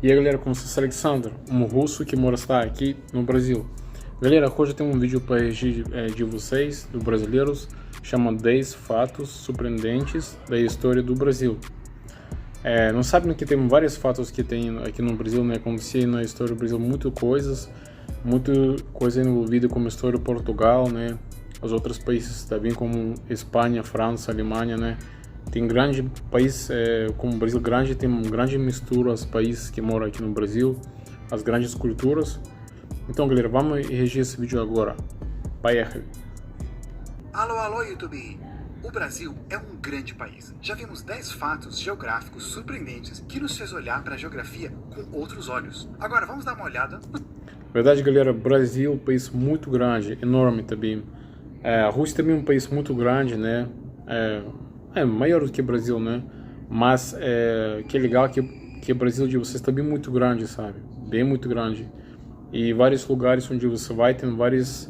E aí galera, como se Alexander, um russo que mora aqui no Brasil. Galera, hoje eu tenho um vídeo para regir de vocês, dos brasileiros, chama 10 fatos surpreendentes da história do Brasil. Não sabem que tem vários fatos que tem aqui no Brasil, né? Como se na história do Brasil muita coisa envolvida como a história de Portugal, né? Os outros países também como Espanha, França, Alemanha, né? Tem grande país, como o Brasil grande, tem uma grande mistura os países que moram aqui no Brasil, as grandes culturas. Então galera, vamos regir esse vídeo agora. Vai. Alô, YouTube! O Brasil é um grande país. Já vimos 10 fatos geográficos surpreendentes que nos fez olhar para a geografia com outros olhos. Agora vamos dar uma olhada. Verdade galera, Brasil é um país muito grande, enorme também. A Rússia também é um país muito grande, né? Maior do que o Brasil, né? Mas que é legal que o Brasil de vocês também é muito grande, sabe? Bem muito grande. E vários lugares onde você vai tem vários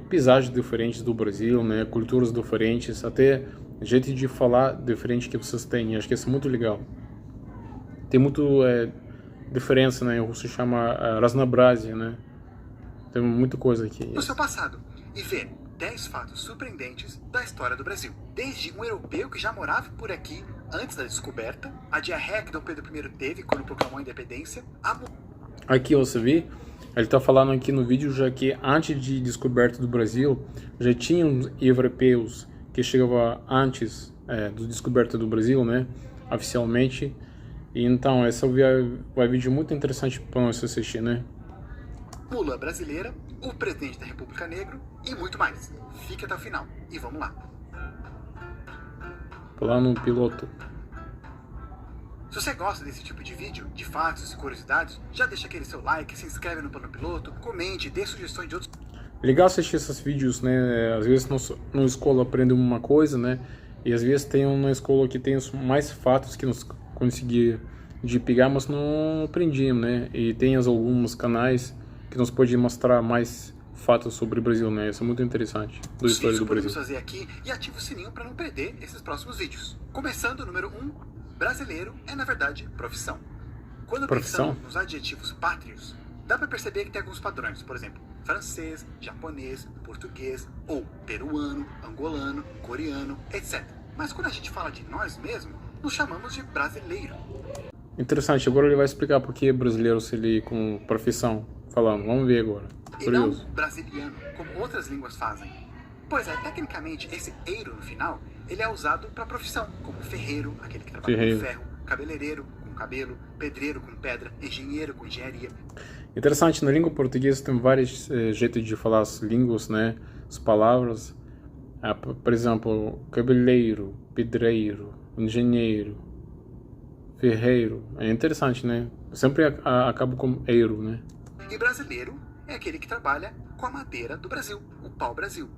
paisagens diferentes do Brasil, né? Culturas diferentes, até jeito de falar diferente que vocês têm. Acho que isso é muito legal. Tem muito diferença, né? O russo chama Raznoобразие, né? Tem muita coisa aqui. No seu passado e ver 10 fatos surpreendentes da história do Brasil. Desde um europeu que já morava por aqui antes da descoberta, a diarreia que Dom Pedro I teve quando proclamou a independência, Aqui você vê, ele está falando aqui no vídeo já que antes de descoberta do Brasil, já tinham europeus que chegavam antes da descoberta do Brasil, né, oficialmente. E então, esse é um vídeo muito interessante para nós assistir, né. Mula brasileira, o presidente da República Negro e muito mais. Fique até o final e vamos lá. Plano piloto. Se você gosta desse tipo de vídeo, de fatos e curiosidades, já deixa aquele seu like, se inscreve no Plano Piloto, comente, dê sugestões de outros... Legal assistir esses vídeos, né? Às vezes na escola aprendemos uma coisa, né? E às vezes tem uma escola que tem mais fatos que nós conseguimos de pegar, mas não aprendíamos, né? E tem alguns canais que nos pode mostrar mais fatos sobre o Brasil, né? Isso é muito interessante, da história do Brasil. Fazer aqui e ativa o sininho para não perder esses próximos vídeos. Começando, número 1, brasileiro é na verdade profissão. Quando pensamos nos adjetivos pátrios, dá para perceber que tem alguns padrões, por exemplo, francês, japonês, português, ou peruano, angolano, coreano, etc. Mas quando a gente fala de nós mesmos, nos chamamos de brasileiro. Interessante, agora ele vai explicar por que brasileiro se ele com profissão. Falando, vamos ver agora. E não brasiliano, como outras línguas fazem. Pois tecnicamente, esse eiro no final, ele é usado para profissão, como ferreiro, aquele que trabalha com ferro, cabeleireiro, com cabelo, pedreiro, com pedra, engenheiro, com engenharia. Interessante, na língua portuguesa tem vários jeitos de falar as línguas, né? As palavras. Por exemplo, cabeleireiro, pedreiro, engenheiro, ferreiro. É interessante, né? Sempre acaba com eiro, né? E brasileiro é aquele que trabalha com a madeira do Brasil, o pau-brasil.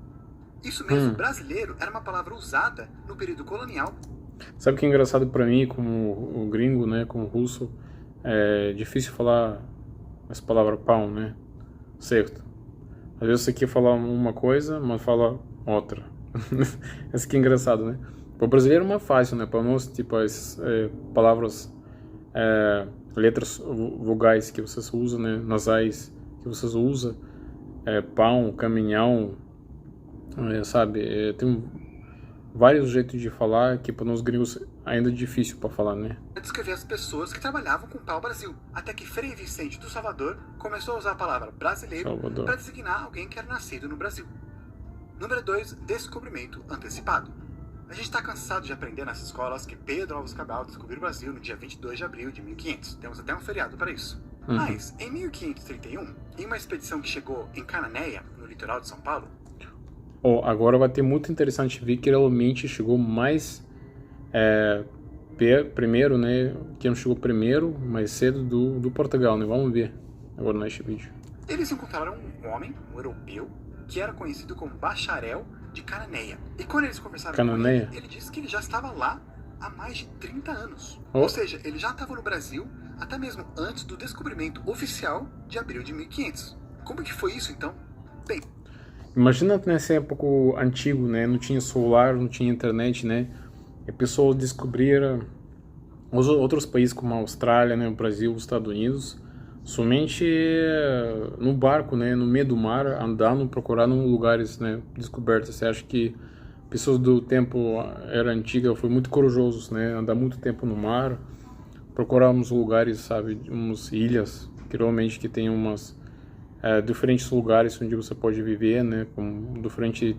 Isso mesmo, brasileiro era uma palavra usada no período colonial. Sabe o que é engraçado para mim, como o gringo, né, como russo, é difícil falar essa palavra pau, né, certo? Às vezes você quer falar uma coisa, mas fala outra. Isso que é engraçado, né? Para o brasileiro é mais fácil, né? Para nós, tipo, as palavras... letras vogais que vocês usam, né, nasais que vocês usam, pão, caminhão, sabe, tem vários jeitos de falar que para nós gringos ainda é difícil para falar, né. Descrever as pessoas que trabalhavam com o pau-brasil, até que Frei Vicente do Salvador começou a usar a palavra brasileiro para designar alguém que era nascido no Brasil. Número 2, descobrimento antecipado. A gente está cansado de aprender nas escolas que Pedro Álvares Cabral descobriu o Brasil no dia 22 de abril de 1500. Temos até um feriado para isso. Mas, em 1531, em uma expedição que chegou em Cananéia, no litoral de São Paulo... Agora vai ter muito interessante ver que realmente chegou mais... primeiro, né? Quem chegou primeiro, mais cedo do Portugal, né? Vamos ver agora neste vídeo. Eles encontraram um homem, um europeu, que era conhecido como bacharel de Cananéia. E quando eles conversaram com ele disse que ele já estava lá há mais de 30 anos. Ou seja, ele já estava no Brasil até mesmo antes do descobrimento oficial de abril de 1500. Como que foi isso, então? Bem... Imagina nessa época antigo, né? Não tinha celular, não tinha internet, né? E a pessoa descobriram Os outros países como a Austrália, né, o Brasil, os Estados Unidos, somente no barco, né, no meio do mar, andando, procurando lugares, né, descobertos. Você acha que pessoas do tempo era antiga foi muito corajosos, né, andar muito tempo no mar, procurar uns lugares, sabe, umas ilhas, que realmente que tem umas diferentes lugares onde você pode viver, né, com diferente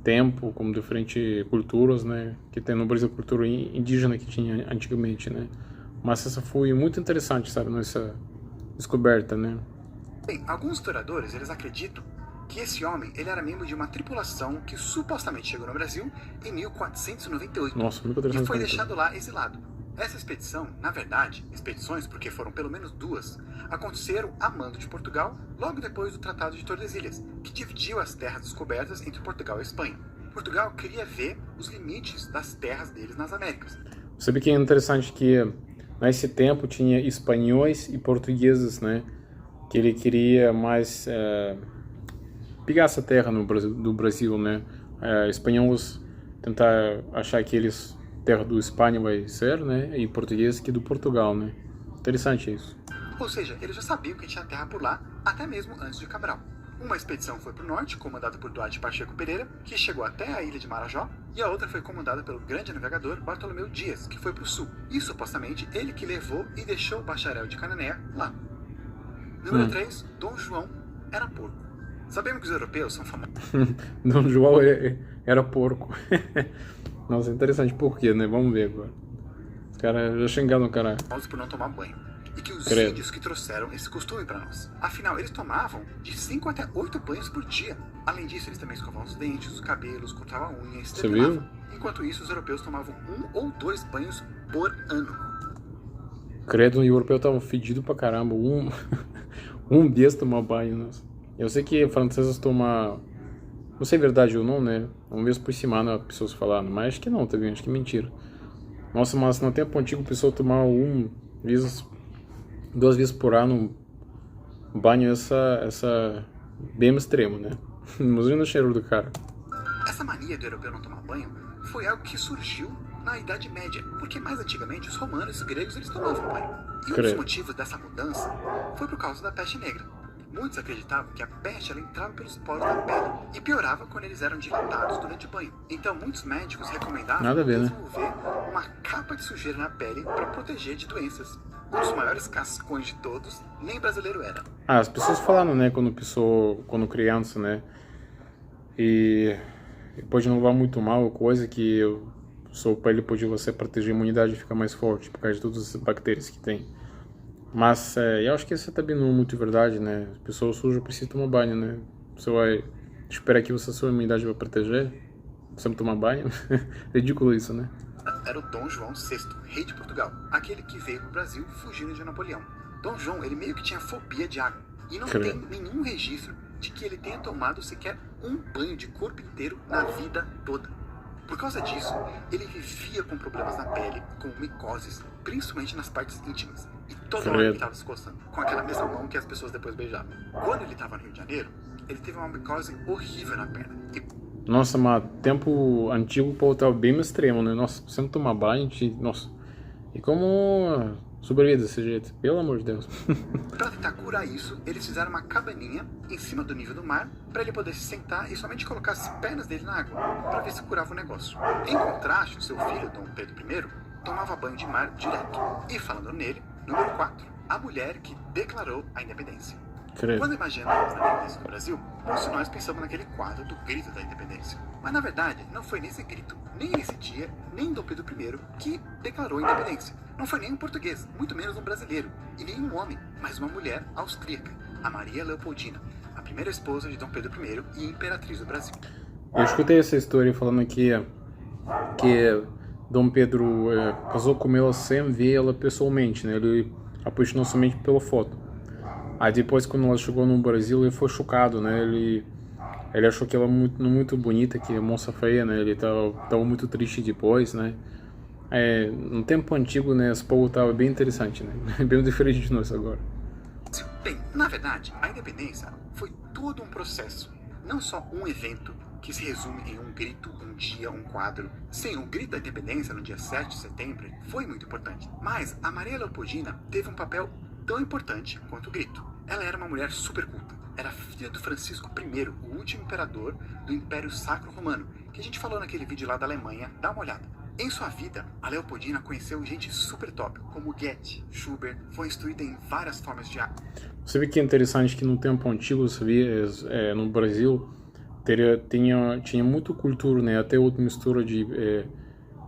tempo, com diferentes culturas, né, que tem no Brasil cultura indígena que tinha antigamente, né. Mas essa foi muito interessante, sabe, nessa descoberta, né. Bem, alguns historiadores, eles acreditam que esse homem, ele era membro de uma tripulação que supostamente chegou no Brasil em 1498. Nossa, muito interessante. E foi deixado lá exilado. Essa expedição, na verdade, expedições, porque foram pelo menos duas, aconteceram a mando de Portugal logo depois do Tratado de Tordesilhas, que dividiu as terras descobertas entre Portugal e Espanha. Portugal queria ver os limites das terras deles nas Américas. Sabe que é interessante que nesse tempo tinha espanhóis e portugueses, né? Que ele queria mais pegar essa terra do Brasil, né? Espanhóis tentar achar que eles terra do Espanha vai ser, né? E português que do Portugal, né? Interessante isso. Ou seja, eles já sabiam que tinha terra por lá, até mesmo antes de Cabral. Uma expedição foi para o norte, comandada por Duarte Pacheco Pereira, que chegou até a ilha de Marajó, e a outra foi comandada pelo grande navegador Bartolomeu Dias, que foi para o sul. E supostamente ele que levou e deixou o bacharel de Cananéia lá. Número 3, Dom João era porco. Sabemos que os europeus são famosos. Dom João era porco. Nossa, interessante. Por quê, né? Vamos ver agora. Os caras já xingaram o cara. Por não tomar banho. E que os índios que trouxeram esse costume para nós. Afinal, eles tomavam de 5 até 8 banhos por dia. Além disso, eles também escovavam os dentes, os cabelos, cortavam a unha e se depilavam. Enquanto isso, os europeus tomavam 1 ou 2 banhos por ano. Credo, o europeu tava fedido pra caramba. Um dia tomar banho, nossa. Eu sei que franceses tomam... Não sei se é verdade ou não, né? Uma vez por semana pessoas falando, mas acho que não, tá vendo? Acho que é mentira. Nossa, mas no tempo antigo a pessoa tomava 2 vezes por ano banho, essa bem extremo, né? Imagina o cheiro do cara. Essa mania do europeu não tomar banho foi algo que surgiu na Idade Média, porque mais antigamente os romanos e os gregos eles tomavam banho. E um dos motivos dessa mudança foi por causa da peste negra. Muitos acreditavam que a peste ela entrava pelos poros da pele e piorava quando eles eram dilatados durante o banho. Então muitos médicos recomendavam desenvolver uma capa de sujeira na pele para proteger de doenças. Um dos maiores cascões de todos, nem brasileiro era. As pessoas falaram, né, quando criança, né, e pode não levar muito mal, coisa que sua pele pode você proteger a imunidade e ficar mais forte por causa de todas as bactérias que tem. Mas eu acho que isso também não é muito verdade, né? As pessoas sujas precisam tomar banho, né? Você vai esperar que sua imunidade vai proteger? Você não tomar banho? Ridículo isso, né? Era o Dom João VI, rei de Portugal, aquele que veio pro Brasil fugindo de Napoleão. Dom João, ele meio que tinha fobia de água e não tem nenhum registro de que ele tenha tomado sequer um banho de corpo inteiro na vida toda. Por causa disso, ele vivia com problemas na pele, com micoses, principalmente nas partes íntimas. E toda hora ele estava se coçando, com aquela mesma mão que as pessoas depois beijavam. Quando ele estava no Rio de Janeiro, ele teve uma micose horrível na perna. Nossa, mas tempo antigo o povo estava bem extremo, né? Nossa, você não tomar banho, nossa. E como sobreviver desse jeito? Pelo amor de Deus. Para tentar curar isso, eles fizeram uma cabaninha em cima do nível do mar para ele poder se sentar e somente colocar as pernas dele na água para ver se curava o negócio. Em contraste, o seu filho, Dom Pedro I, tomava banho de mar direto. E falando nele, número 4, a mulher que declarou a independência. Quando imaginamos a independência do Brasil, muitos de nós pensamos naquele quadro do grito da independência. Mas na verdade, não foi nesse grito, nem nesse dia, nem Dom Pedro I que declarou a independência. Não foi nem um português, muito menos um brasileiro, e nem um homem, mas uma mulher austríaca, a Maria Leopoldina, a primeira esposa de Dom Pedro I e imperatriz do Brasil. Eu escutei essa história falando que Dom Pedro casou com ela sem ver ela pessoalmente, né? Ele apaixonou somente pela foto. Aí depois, quando ela chegou no Brasil, ele foi chocado, né? Ele achou que ela muito bonita, que é moça feia, né? Ele tava muito triste depois, né? No tempo antigo, né? Esse povo tava bem interessante, né? Bem diferente de nós agora. Bem, na verdade, a independência foi todo um processo. Não só um evento que se resume em um grito, um dia, um quadro. Sim, o grito da independência no dia 7 de setembro foi muito importante, mas a Maria Leopoldina teve um papel tão importante quanto o grito. Ela era uma mulher super culta, era filha do Francisco I, o último imperador do Império Sacro Romano, que a gente falou naquele vídeo lá da Alemanha, dá uma olhada. Em sua vida, a Leopoldina conheceu gente super top, como Goethe, Schubert, foi instruída em várias formas de arte. Você vê que é interessante que no tempo antigo, você vê, no Brasil, tinha muito cultura, né? Até outra mistura de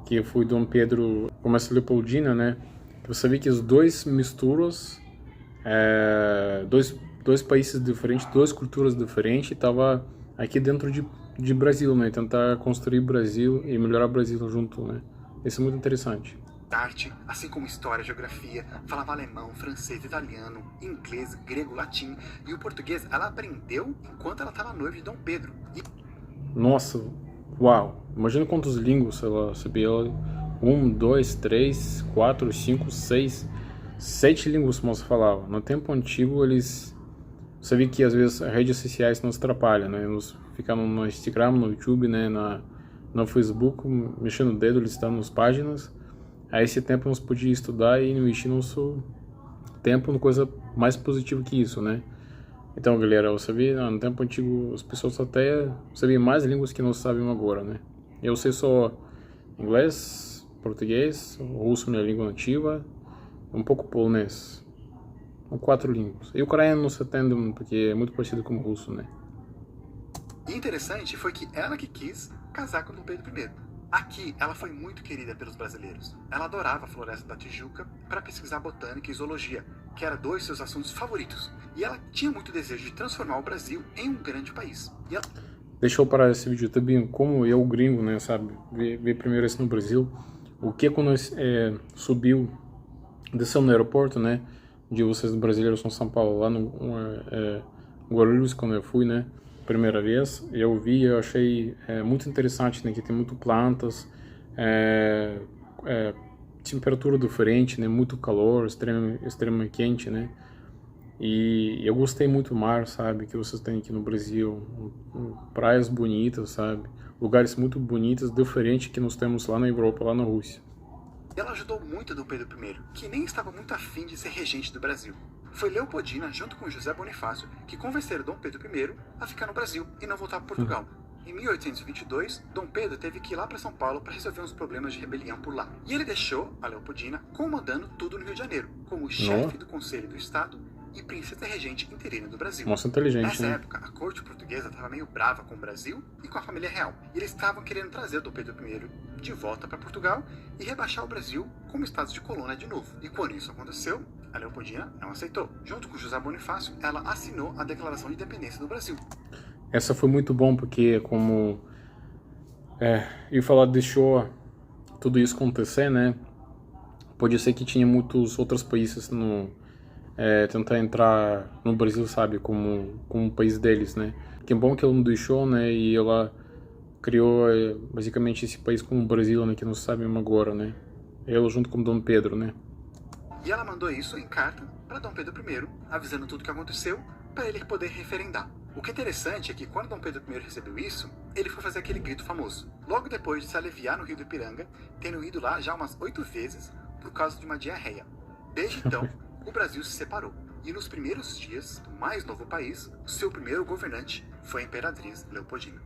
que foi Dom Pedro com essa Leopoldina, né? Você vê que os dois misturas, dois países diferentes, duas culturas diferentes, estava aqui dentro de Brasil, né? Tentar construir Brasil e melhorar o Brasil junto, né? Isso é muito interessante. Arte, assim como história, geografia, falava alemão, francês, italiano, inglês, grego, latim e o português ela aprendeu enquanto ela estava noiva de Dom Pedro. Nossa, uau! Imagina quantas línguas ela sabia. 1, 2, 3, 4, 5, 6, 7 línguas que você falava. No tempo antigo você vê que às vezes as redes sociais nos atrapalham, né? Nos ficar no Instagram, no YouTube, né? No Facebook, mexendo o dedo, listando nas páginas. Aí esse tempo nós podíamos estudar e investir nosso tempo em coisa mais positiva que isso, né? Então, galera, você vê, no tempo antigo as pessoas até sabiam mais línguas que nós sabemos agora, né? Eu sei só inglês, português, russo, minha língua nativa, um pouco polonês. São 4 línguas. E o ucraniano não se atende porque é muito parecido com o russo, né? E interessante foi que ela que quis casar com Dom Pedro I. Aqui, ela foi muito querida pelos brasileiros. Ela adorava a Floresta da Tijuca para pesquisar botânica e zoologia, que eram 2 seus assuntos favoritos. E ela tinha muito desejo de transformar o Brasil em um grande país. Deixa eu parar esse vídeo também, como eu, gringo, né, sabe, ver primeiro isso no Brasil. O que quando subiu, desceu no aeroporto, né, de vocês brasileiros em São Paulo, lá no Guarulhos, quando eu fui, né, primeira vez, eu achei muito interessante, né, que tem muito plantas, temperatura diferente, né, muito calor, extremamente quente, né, e eu gostei muito do mar, sabe, que vocês têm aqui no Brasil, praias bonitas, sabe, lugares muito bonitos, diferentes que nós temos lá na Europa, lá na Rússia. Ela ajudou muito Dom Pedro I, que nem estava muito afim de ser regente do Brasil. Foi Leopoldina, junto com José Bonifácio, que convenceram Dom Pedro I a ficar no Brasil e não voltar para Portugal. Em 1822, Dom Pedro teve que ir lá para São Paulo para resolver uns problemas de rebelião por lá. E ele deixou a Leopoldina comandando tudo no Rio de Janeiro, como chefe do Conselho do Estado e princesa regente interina do Brasil. Nossa, inteligente, Nessa né? época, a corte portuguesa estava meio brava com o Brasil e com a família real. E eles estavam querendo trazer o Dom Pedro I de volta para Portugal e rebaixar o Brasil como status de colônia de novo. E quando isso aconteceu, a Leopoldina não aceitou. Junto com José Bonifácio, ela assinou a Declaração de Independência do Brasil. Essa foi muito bom porque como eu falar deixou tudo isso acontecer, né? Pode ser que tinha muitos outros países tentar entrar no Brasil, sabe, como um país deles, né? Que é bom que ela não deixou, né? E ela criou basicamente esse país como o Brasil, né? Que nós sabemos agora, né? Ela junto com Dom Pedro, né? E ela mandou isso em carta para Dom Pedro I, avisando tudo o que aconteceu, para ele poder referendar. O que é interessante é que quando Dom Pedro I recebeu isso, ele foi fazer aquele grito famoso. Logo depois de se aliviar no Rio do Ipiranga, tendo ido lá já umas 8 vezes por causa de uma diarreia. Desde então, o Brasil se separou. E nos primeiros dias do mais novo país, o seu primeiro governante foi a Imperatriz Leopoldina.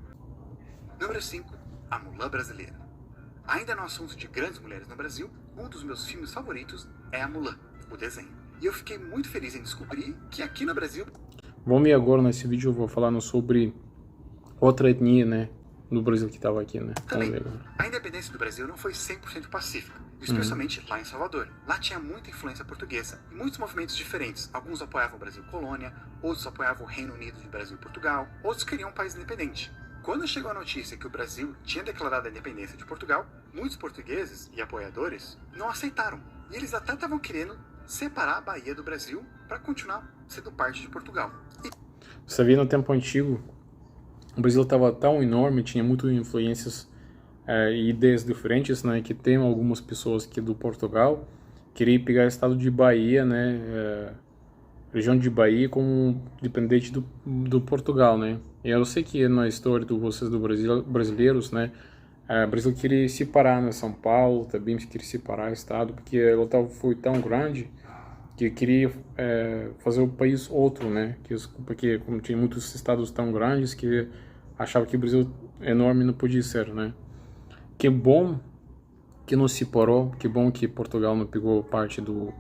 Número 5. A Mulã Brasileira. Ainda no assunto de grandes mulheres no Brasil, um dos meus filmes favoritos é A Mulan, o desenho. E eu fiquei muito feliz em descobrir que aqui no Brasil... Vamos ver agora nesse vídeo, eu vou falando sobre outra etnia, né, no Brasil que estava aqui, né. Também, a independência do Brasil não foi 100% pacífica, especialmente lá em Salvador. Lá tinha muita influência portuguesa e muitos movimentos diferentes. Alguns apoiavam o Brasil colônia, outros apoiavam o Reino Unido de Brasil e Portugal, outros queriam um país independente. Quando chegou a notícia que o Brasil tinha declarado a independência de Portugal, muitos portugueses e apoiadores não aceitaram. E eles até estavam querendo separar a Bahia do Brasil para continuar sendo parte de Portugal. Você vê no tempo antigo, o Brasil estava tão enorme, tinha muitas influências e ideias diferentes, né, que tem algumas pessoas que do Portugal queriam pegar o estado de Bahia, né, região de Bahia como dependente do Portugal, né? E eu sei que na história de vocês do Brasil, brasileiros, né? O Brasil queria separar, né? São Paulo também queria separar o estado, porque ela foi tão grande que queria fazer o país outro, né? Porque como tinha muitos estados tão grandes que achava que o Brasil enorme não podia ser, né? Que bom que não se separou, que bom que Portugal não pegou parte do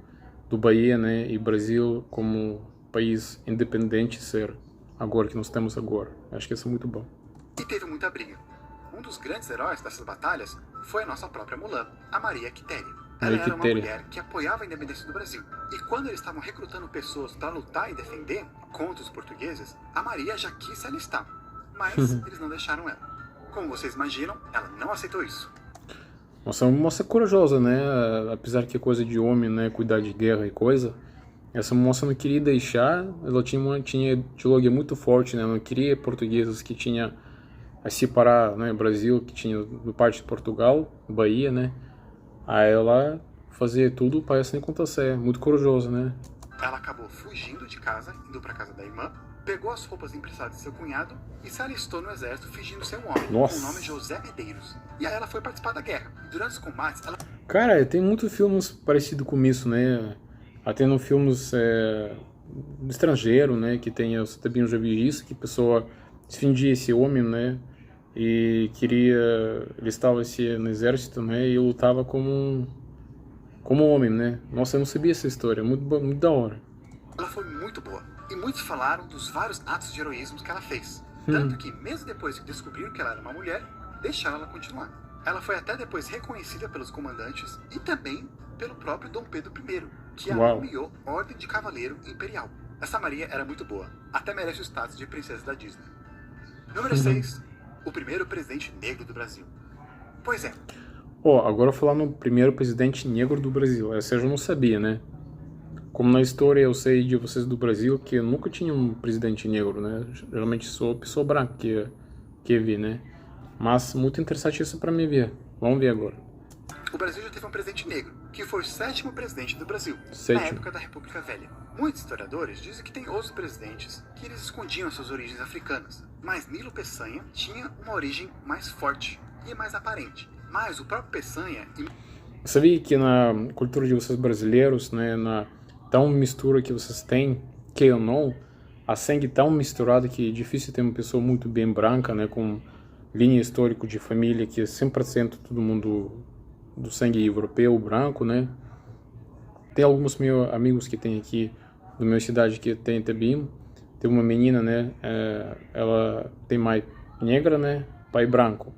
Bahia, né? E Brasil como país independente ser agora que nós temos agora. Acho que isso é muito bom. E teve muita briga. Um dos grandes heróis dessas batalhas foi a nossa própria Mulan, a Maria Quitéria. Ela era uma mulher que apoiava a independência do Brasil. E quando eles estavam recrutando pessoas para lutar e defender contra os portugueses, a Maria já quis se alistar. Mas eles não deixaram ela. Como vocês imaginam, ela não aceitou isso. Nossa, uma moça corajosa, né? Apesar que é coisa de homem, né? Cuidar de guerra e coisa. Essa moça não queria deixar, ela tinha ideologia muito forte, né? Ela não queria portugueses que tinha a separar, né? Brasil, que tinha parte de Portugal, Bahia, né? Aí ela fazia tudo para isso não acontecer. Muito corajosa, né? Ela acabou fugindo de casa, indo para casa da irmã, pegou as roupas emprestadas de seu cunhado e se alistou no exército fingindo ser um homem, Nossa. com o nome José Medeiros. E aí ela foi participar da guerra. Durante os combates, ela... Cara, tem muitos filmes parecidos com isso, né? Até no filmes estrangeiro, né? Que tem, eu também já vi isso, que a pessoa se fingia esse homem, né? E ele estava no exército, né? E lutava como homem, né? Nossa, eu não sabia essa história, muito da hora. Ela foi muito boa, e muitos falaram dos vários atos de heroísmo que ela fez. Tanto que, mesmo depois que descobriram que ela era uma mulher, deixaram ela continuar. Ela foi até depois reconhecida pelos comandantes e também pelo próprio Dom Pedro I, que a nomeou Ordem de Cavaleiro Imperial. Essa Maria era muito boa, até merece o status de princesa da Disney. Número 6. O primeiro presidente negro do Brasil. Pois é. Agora falar no primeiro presidente negro do Brasil. Essa eu já não sabia, né? Como na história eu sei de vocês do Brasil que nunca tinha um presidente negro, né? Geralmente sou pessoa branca que vi, né? Mas muito interessante isso para mim ver. Vamos ver agora. O Brasil já teve um presidente negro, que foi o 7º presidente do Brasil, na época da República Velha. Muitos historiadores dizem que tem outros presidentes que eles escondiam suas origens africanas, mas Nilo Peçanha tinha uma origem mais forte e mais aparente. Mas o próprio Peçanha... Sabia que na cultura de vocês brasileiros, né, na tão mistura que vocês têm, que ou não, a sangue tão misturado que é difícil ter uma pessoa muito bem branca, né, com linha histórica de família que é 100% todo mundo do sangue europeu, branco, né? Tem alguns meus amigos que tem aqui da minha cidade que tem também. Tem uma menina, né? Ela tem mãe negra, né? Pai branco.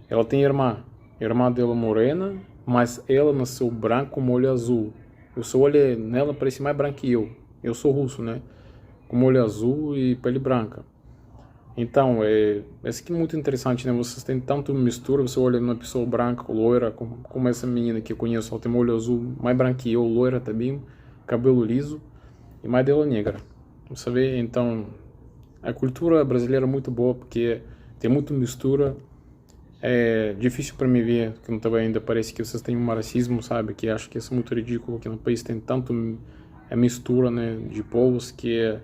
Ela tem irmã. A irmã dela morena, mas ela nasceu branco com olho azul. Eu só olhei nela, parece mais branca que eu. Eu sou russo, né? Com olho azul e pele branca. Então, isso aqui é muito interessante, né? Vocês têm tanto mistura, você olha numa pessoa branca, loira, como essa menina que eu conheço, ela tem olho azul, mais branca que eu, loira também, cabelo liso, e mais dela negra. Você vê, então, a cultura brasileira é muito boa, porque tem muita mistura. É difícil para mim ver, que não também ainda parece que vocês têm um racismo, sabe? Que acho que isso é muito ridículo, que no país tem tanto mistura, né, de povos, que é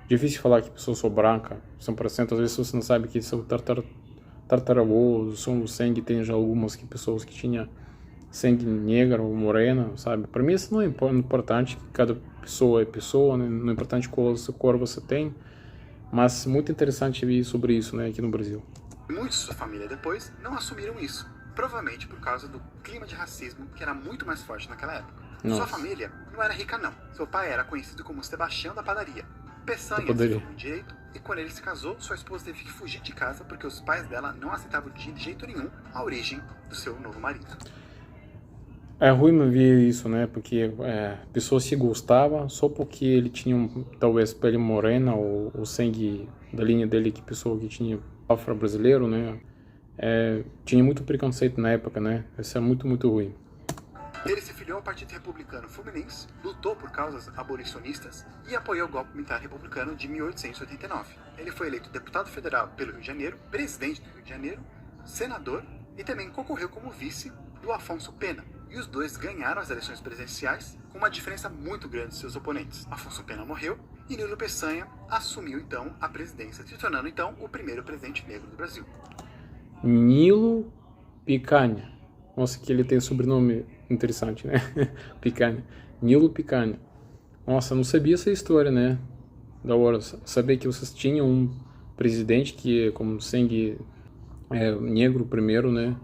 difícil falar que pessoas são brancas, 100%. Às vezes você não sabe que são tartaravôs, são sangue, tem já algumas pessoas que tinham sangue negro ou morena, sabe? Para mim isso não é importante, que cada pessoa é pessoa, né? Não é importante qual cor você tem, mas muito interessante ver sobre isso, né, aqui no Brasil. Muitos de sua família depois não assumiram isso, provavelmente por causa do clima de racismo que era muito mais forte naquela época. Nossa. Sua família não era rica não, seu pai era conhecido como Sebastião da Padaria. Peçanha se formou em direito e quando ele se casou, sua esposa teve que fugir de casa porque os pais dela não aceitavam de jeito nenhum a origem do seu novo marido. É ruim ver isso, né? Porque pessoas se gostavam só porque ele tinha talvez pele morena ou sangue da linha dele, que pessoa que tinha afro-brasileiro, né? Tinha muito preconceito na época, né? Isso é muito, muito ruim. Ele se filiou ao Partido Republicano Fluminense, lutou por causas abolicionistas e apoiou o golpe militar republicano de 1889. Ele foi eleito deputado federal pelo Rio de Janeiro, presidente do Rio de Janeiro, senador e também concorreu como vice do Afonso Pena, e os dois ganharam as eleições presidenciais com uma diferença muito grande de seus oponentes. Afonso Pena morreu e Nilo Peçanha assumiu então a presidência, se tornando então o primeiro presidente negro do Brasil. Nilo Picanha. Nossa, que ele tem sobrenome interessante, né? Picanha. Nilo Picanha. Nossa, não sabia essa história, né? Da hora. Saber que vocês tinham um presidente que, como sangue negro primeiro, né?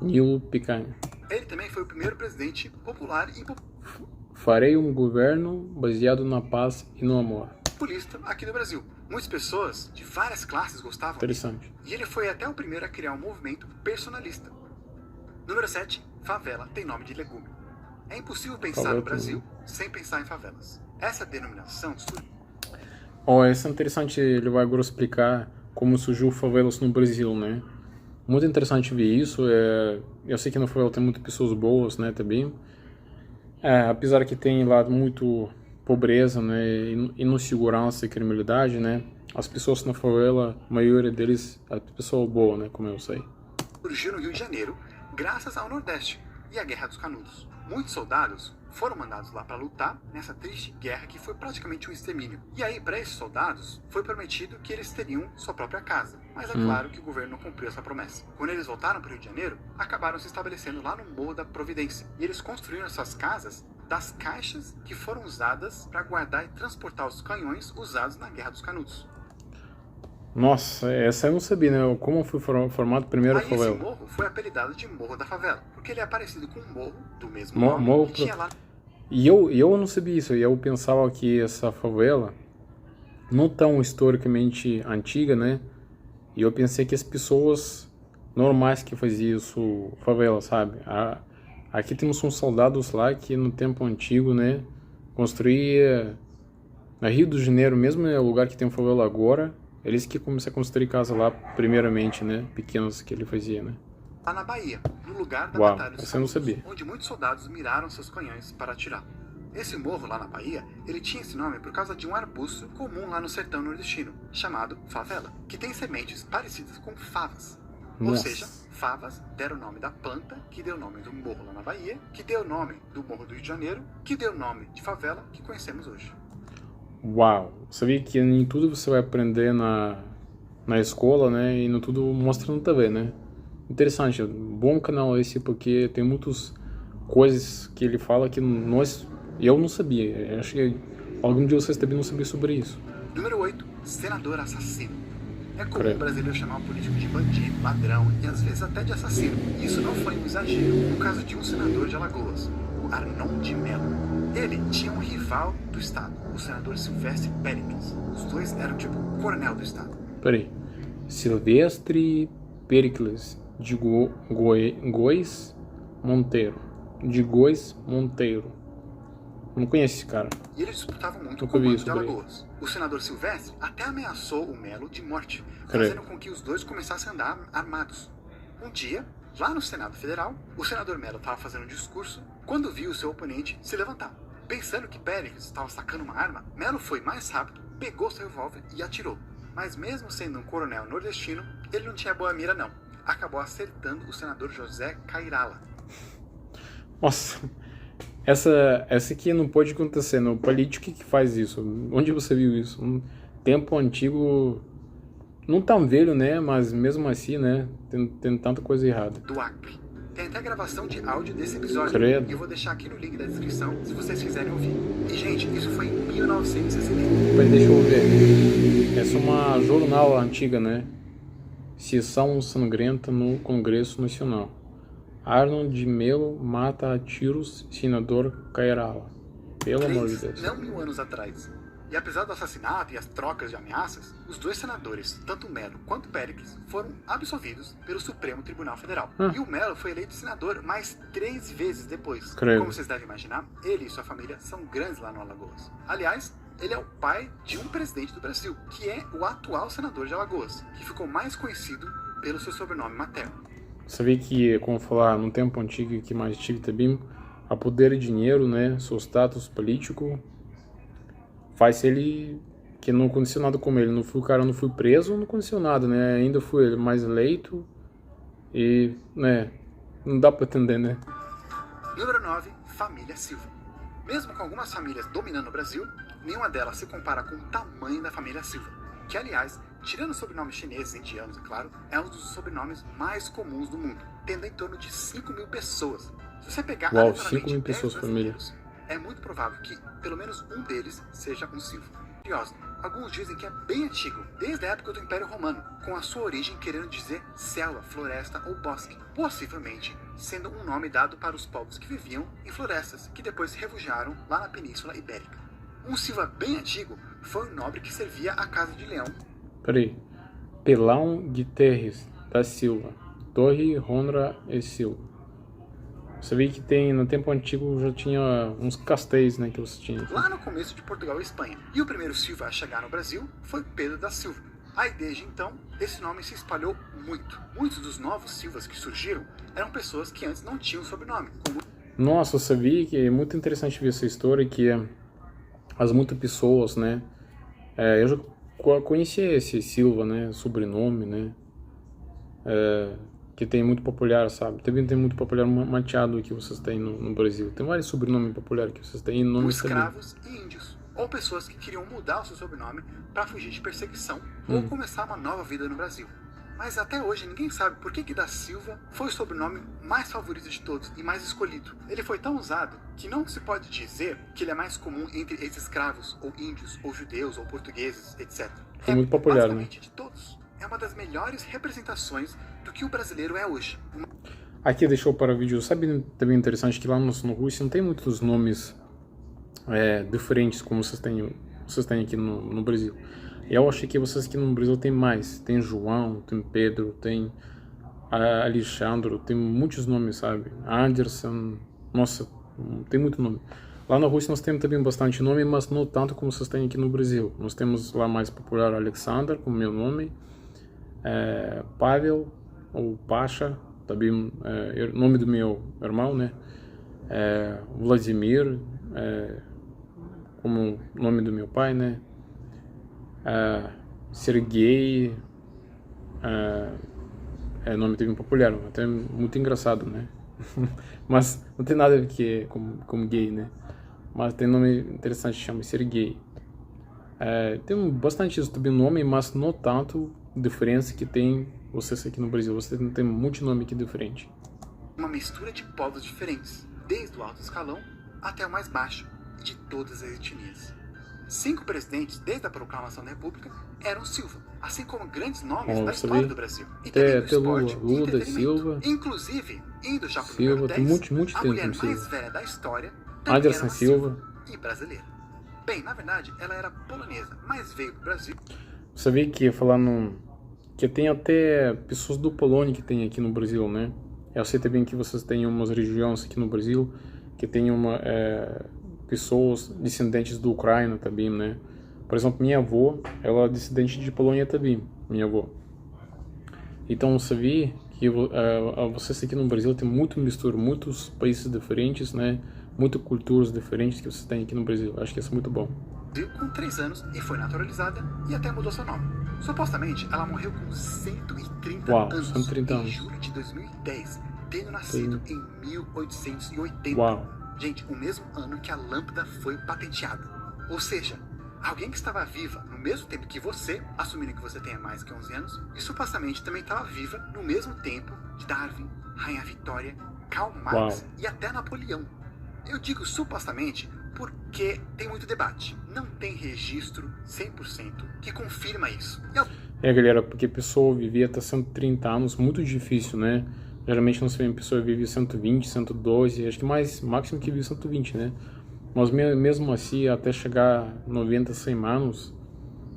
Nilo Picanha. Ele também foi o primeiro presidente popular e Farei um governo baseado na paz e no amor. Populista aqui no Brasil. Muitas pessoas de várias classes gostavam Interessante. E ele foi até o primeiro a criar um movimento personalista. Número 7. Favela tem nome de legume. É impossível pensar no Brasil sem pensar em favelas. Essa denominação essa é interessante, ele vai agora explicar como surgiu favelas no Brasil, né? Muito interessante ver isso. Eu sei que na favela tem muitas pessoas boas, né, também. Apesar que tem lá muito pobreza, né, e insegurança e criminalidade, né, as pessoas na favela, a maioria deles é pessoa boa, né, como eu sei. Surgiu no Rio de Janeiro, graças ao Nordeste e à Guerra dos Canudos. Muitos soldados foram mandados lá para lutar nessa triste guerra que foi praticamente um extermínio. E aí, para esses soldados, foi prometido que eles teriam sua própria casa. Mas é claro que o governo não cumpriu essa promessa. Quando eles voltaram para o Rio de Janeiro, acabaram se estabelecendo lá no Morro da Providência. E eles construíram suas casas das caixas que foram usadas para guardar e transportar os canhões usados na Guerra dos Canudos. Nossa, essa eu não sabia, né? Como foi formado primeiro a favela? Esse morro foi apelidado de Morro da Favela, porque ele é parecido com um morro do mesmo nome que tinha lá. E eu não sabia isso, eu pensava que essa favela, não tão historicamente antiga, né? E eu pensei que as pessoas normais que faziam isso, favela, sabe? Aqui temos uns soldados lá que no tempo antigo, né? Construía, na Rio de Janeiro mesmo, é o lugar que tem favela agora, eles que começaram a construir casa lá primeiramente, né? Pequenas que ele fazia, né? Lá na Bahia, no lugar da Batalha dos Canudos, onde muitos soldados miraram seus canhões para atirar. Esse morro lá na Bahia, ele tinha esse nome por causa de um arbusto comum lá no sertão nordestino, chamado favela, que tem sementes parecidas com favas. Ou seja, favas deram o nome da planta, que deu o nome do morro lá na Bahia, que deu o nome do morro do Rio de Janeiro, que deu o nome de favela que conhecemos hoje. Uau! Sabia que nem tudo você vai aprender na escola, né? E não tudo mostra na TV, né? Interessante, bom canal esse, porque tem muitas coisas que ele fala que eu não sabia. Eu acho que algum de vocês também não sabia sobre isso. Número 8. Senador assassino. É comum o brasileiro chamar o político de bandido, ladrão e às vezes até de assassino. E isso não foi um exagero no caso de um senador de Alagoas, o Arnon de Mello. Ele tinha um rival do estado, o senador Silvestre Péricles. Os dois eram tipo o coronel do estado. Peraí, Silvestre Péricles de Góis Monteiro. De Góis Monteiro. Não conheço esse cara. E eles disputavam muito o comando de Alagoas. O senador Silvestre até ameaçou o Melo de morte, fazendo com que os dois começassem a andar armados. Um dia, lá no Senado Federal, o senador Melo estava fazendo um discurso quando viu o seu oponente se levantar. Pensando que Péricles estava sacando uma arma, Melo foi mais rápido, pegou seu revólver e atirou. Mas mesmo sendo um coronel nordestino, ele não tinha boa mira não. Acabou acertando o senador José Cairala. Nossa, essa aqui não pode acontecer, não. O político que faz isso? Onde você viu isso? Um tempo antigo, não tão velho, né? Mas mesmo assim, né? Tem tanta coisa errada. Do Acre. Tem até gravação de áudio desse episódio. Credo. E eu vou deixar aqui no link da descrição, se vocês quiserem ouvir. E, gente, isso foi em 1960. Mas deixa eu ver. Essa é uma jornal antiga, né? Sessão sangrenta no Congresso Nacional. Arnon de Mello mata a tiros senador Cairala. Pelo amor de Deus. Não 1000 anos atrás. E apesar do assassinato e as trocas de ameaças, os dois senadores, tanto Melo quanto Péricles, foram absolvidos pelo Supremo Tribunal Federal. E o Melo foi eleito senador mais 3 vezes depois. Creio. Como vocês devem imaginar, ele e sua família são grandes lá no Alagoas. Aliás, ele é o pai de um presidente do Brasil, que é o atual senador de Alagoas, que ficou mais conhecido pelo seu sobrenome materno. Sabia que, como falar, no tempo antigo, que mais antigo também, a poder e dinheiro, né, seu status político, faz ele que não aconteceu nada com ele. O cara não foi preso, não aconteceu nada, né, ainda foi ele mais eleito e, né, não dá pra entender, né. Número 9. Família Silva. Mesmo com algumas famílias dominando o Brasil, nenhuma delas se compara com o tamanho da família Silva, que, aliás, tirando sobrenomes chineses e indianos, é claro, é um dos sobrenomes mais comuns do mundo, tendo em torno de 5 mil pessoas. Se você pegar Uau, 5 mil pessoas, família. É muito provável que pelo menos um deles seja um Silva. Curioso, alguns dizem que é bem antigo, desde a época do Império Romano, com a sua origem querendo dizer selva, floresta ou bosque, possivelmente sendo um nome dado para os povos que viviam em florestas, que depois se refugiaram lá na Península Ibérica. Um Silva bem antigo foi um nobre que servia a Casa de Leão. Peraí, Pelão Guterres da Silva, Torre Honra e Silva. Você vê que tem, no tempo antigo já tinha uns castelos, né, que você tinha. Lá no começo de Portugal e Espanha. E o primeiro Silva a chegar no Brasil foi Pedro da Silva. Aí desde então, esse nome se espalhou muito. Muitos dos novos Silvas que surgiram eram pessoas que antes não tinham sobrenome. Nossa, eu sabia que é muito interessante ver essa história, que as muitas pessoas, né, eu já conhecia esse Silva, né, sobrenome, né, que tem muito popular, sabe? Também tem muito popular Machado que vocês têm no Brasil. Tem vários sobrenomes populares que vocês têm. Os escravos e índios, ou pessoas que queriam mudar o seu sobrenome para fugir de perseguição ou começar uma nova vida no Brasil. Mas até hoje ninguém sabe por que da Silva foi o sobrenome mais favorito de todos e mais escolhido. Ele foi tão usado que não se pode dizer que ele é mais comum entre ex-escravos, ou índios, ou judeus, ou portugueses, etc. Foi muito popular, né? De todos. É uma das melhores representações do que o brasileiro é hoje. Aqui deixou para o vídeo. Sabe também interessante que lá no Rússia não tem muitos nomes diferentes como vocês têm aqui no Brasil. Eu achei que vocês aqui no Brasil tem mais. Tem João, tem Pedro, tem Alexandre, tem muitos nomes, sabe? Anderson, nossa, tem muito nome. Lá na Rússia nós temos também bastante nome, mas não tanto como vocês têm aqui no Brasil. Nós temos lá mais popular Alexander, como meu nome, Pavel, ou Pasha, também nome do meu irmão, né? Vladimir, como nome do meu pai, né? Sergei, é nome também popular, até muito engraçado, né? Mas não tem nada a ver com gay, né? Mas tem nome interessante, chama Sergei. Tem bastante também nome, mas não tanto diferença que tem vocês aqui no Brasil. Você tem muito nome aqui diferente. Uma mistura de povos diferentes, desde o alto escalão até o mais baixo, de todas as etnias. 5 presidentes, desde a proclamação da República, eram Silva, assim como grandes nomes da história do Brasil. E também do esporte e entretenimento. Silva. Inclusive, indo já pro Silva, número 10, tem muito a tempo mulher Silva. mais velha da história Anderson Silva. E brasileira. Bem, na verdade, ela era polonesa, mas veio pro Brasil. Você vê que falando que tem até pessoas do Polônia que tem aqui no Brasil, né? Eu sei também que vocês têm umas regiões aqui no Brasil que tem pessoas descendentes da Ucrânia também, né? Por exemplo, minha avó, ela é descendente de Polônia também, minha avó. Então, você vê que vocês aqui no Brasil tem muito mistura, muitos países diferentes, né? Muitas culturas diferentes que vocês têm aqui no Brasil. Acho que isso é muito bom. Com 3 anos e foi naturalizada e até mudou seu nome. Supostamente, ela morreu com 130 anos 130 anos. em julho de 2010, tendo nascido em 1880. Uau. Gente, o mesmo ano que a lâmpada foi patenteada. Ou seja, alguém que estava viva no mesmo tempo que você, assumindo que você tenha mais que 11 anos, e supostamente também estava viva no mesmo tempo de Darwin, Rainha Vitória, Karl Marx e até Napoleão. Eu digo supostamente porque tem muito debate. Não tem registro 100% que confirma isso. Galera, porque a pessoa vivia até 130 anos, muito difícil, né? Geralmente nós vemos a pessoa vive 120, 112, acho que máximo que vive 120, né? Mas mesmo assim, até chegar 90, 100 anos,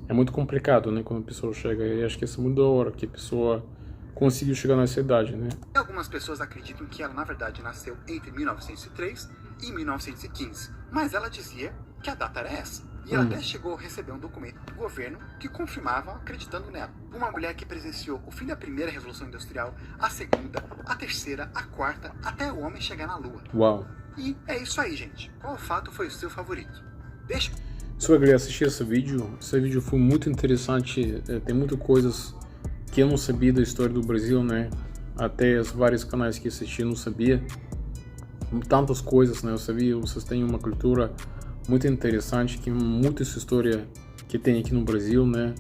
é muito complicado, né? Quando a pessoa chega, e acho que isso é muito da hora, que a pessoa conseguiu chegar nessa idade, né? Algumas pessoas acreditam que ela, na verdade, nasceu entre 1903 e 1915, mas ela dizia que a data era essa. E ela até chegou a receber um documento do governo que confirmava acreditando nela. Uma mulher que presenciou o fim da primeira Revolução Industrial, a segunda, a terceira, a quarta, até o homem chegar na Lua. Uau! E é isso aí, gente. Qual fato foi o seu favorito? Deixa... Se você queria assistir esse vídeo foi muito interessante. Tem muitas coisas que eu não sabia da história do Brasil, né? Até os vários canais que assisti não sabia. tantas coisas, né? Eu sabia, vocês têm uma cultura muito interessante, que muita história que tem aqui no Brasil, né?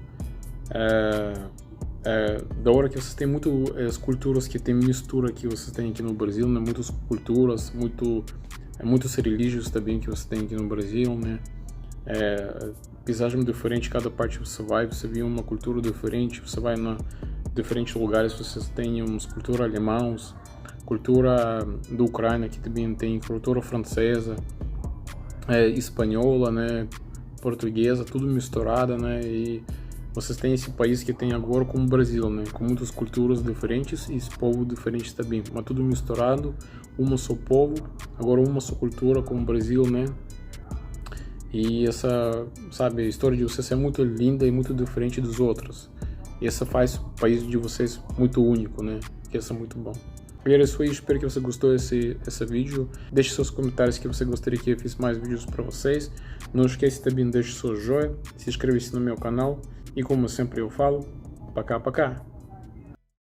Da hora que vocês têm as culturas que tem mistura que vocês têm aqui no Brasil, né? Muitas culturas, muitos religiões também que você tem aqui no Brasil, né? Paisagem diferente, cada parte que você vê uma cultura diferente, você vai em diferentes lugares, vocês têm umas culturas alemãs, cultura da Ucrânia, que também tem cultura francesa, espanhola, né? Portuguesa, tudo misturada, né? E vocês têm esse país que tem agora como o Brasil, né? Com muitas culturas diferentes e povos diferentes também, mas tudo misturado, uma só povo, agora uma só cultura como o Brasil, né? E essa, sabe, a história de vocês é muito linda e muito diferente dos outros. E essa faz o país de vocês muito único, né? Que isso é muito bom. Galera, isso aí, espero que você gostou desse vídeo. Deixe seus comentários que você gostaria que eu fizesse mais vídeos para vocês. Não esqueça também de deixar seu joinha, se inscreva-se no meu canal. E como sempre eu falo, pacá, pacá.